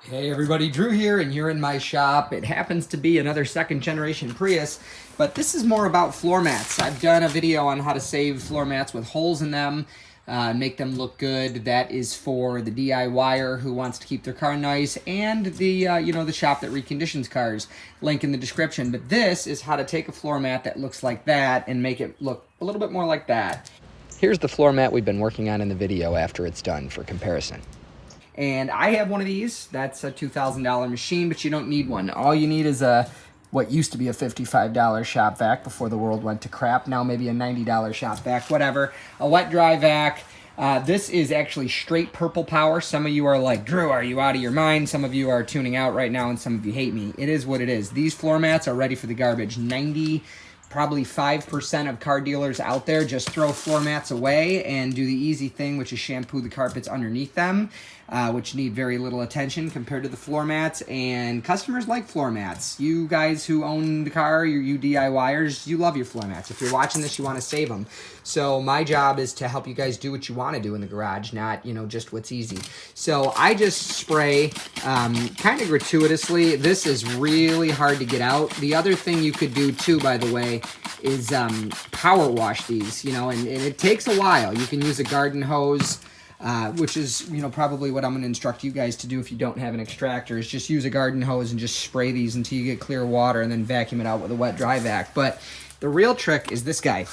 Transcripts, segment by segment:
Hey everybody, Drew here, and you're in my shop. It happens to be another second generation Prius, but this is more about floor mats. I've done a video on how to save floor mats with holes in them, make them look good. That is for the DIYer who wants to keep their car nice, and the the shop that reconditions cars. Link in the description. But this is how to take a floor mat that looks like that and make it look a little bit more like that. Here's the floor mat we've been working on in the video after it's done for comparison. And I have one of these. That's a $2,000 machine, but you don't need one. All you need is what used to be a $55 shop vac before the world went to crap. Now maybe a $90 shop vac, whatever. A wet dry vac. This is actually straight purple power. Some of you are like, Drew, are you out of your mind? Some of you are tuning out right now, and some of you hate me. It is what it is. These floor mats are ready for the garbage. Probably 5% of car dealers out there just throw floor mats away and do the easy thing, which is shampoo the carpets underneath them, which need very little attention compared to the floor mats. And customers like floor mats. You guys who own the car, you DIYers, you love your floor mats. If you're watching this, you want to save them. So my job is to help you guys do what you want to do in the garage, not, just what's easy. So I just spray kind of gratuitously. This is really hard to get out. The other thing you could do too, by the way, is power wash these, and it takes a while. You can use a garden hose, which is, probably what I'm going to instruct you guys to do if you don't have an extractor, is just use a garden hose and just spray these until you get clear water and then vacuum it out with a wet dry vac. But the real trick is this guy.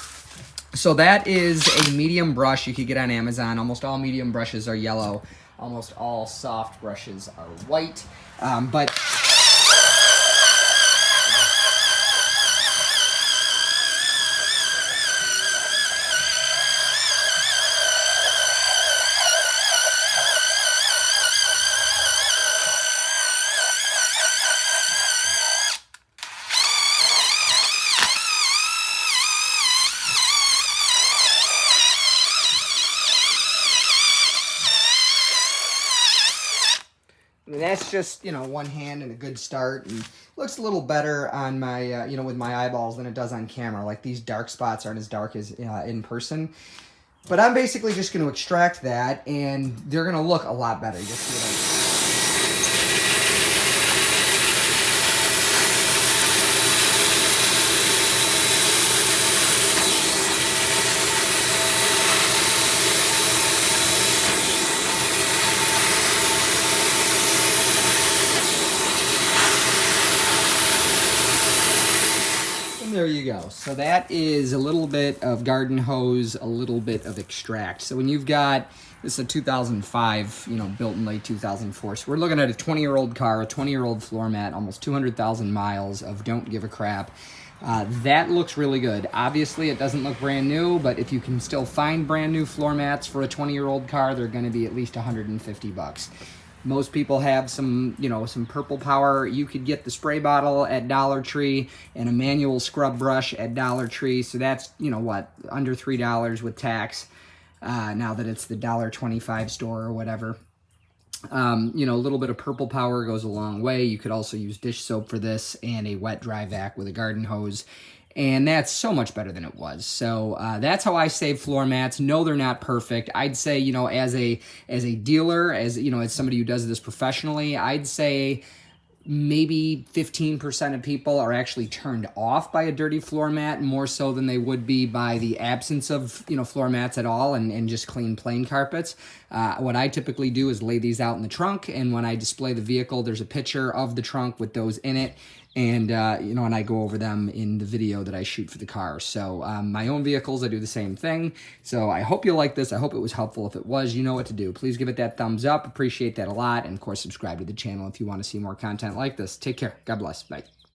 So that is a medium brush you could get on Amazon. Almost all medium brushes are yellow. Almost all soft brushes are white. But that's just, one hand and a good start, and looks a little better on my, with my eyeballs than it does on camera. Like, these dark spots aren't as dark as in person. But I'm basically just going to extract that, and they're going to look a lot better. You'll see what I There you go. So that is a little bit of garden hose, a little bit of extract. So when you've got, this is a 2005, built in late 2004. So we're looking at a 20-year-old car, a 20-year-old floor mat, almost 200,000 miles of don't give a crap. That looks really good. Obviously, it doesn't look brand new, but if you can still find brand new floor mats for a 20-year-old car, they're going to be at least 150 bucks. Most people have some, some purple power. You could get the spray bottle at Dollar Tree and a manual scrub brush at Dollar Tree. So that's, under $3 with tax, now that it's the $1.25 store or whatever. A little bit of purple power goes a long way. You could also use dish soap for this and a wet dry vac with a garden hose. And that's so much better than it was. So that's how I save floor mats. No, they're not perfect. I'd say, as a dealer, as somebody who does this professionally, I'd say maybe 15% of people are actually turned off by a dirty floor mat, more so than they would be by the absence of, floor mats at all, and just clean plain carpets. What I typically do is lay these out in the trunk, and when I display the vehicle, there's a picture of the trunk with those in it. And, and I go over them in the video that I shoot for the car. So my own vehicles, I do the same thing. So I hope you like this. I hope it was helpful. If it was, you know what to do. Please give it that thumbs up. Appreciate that a lot. And, of course, subscribe to the channel if you want to see more content like this. Take care. God bless. Bye.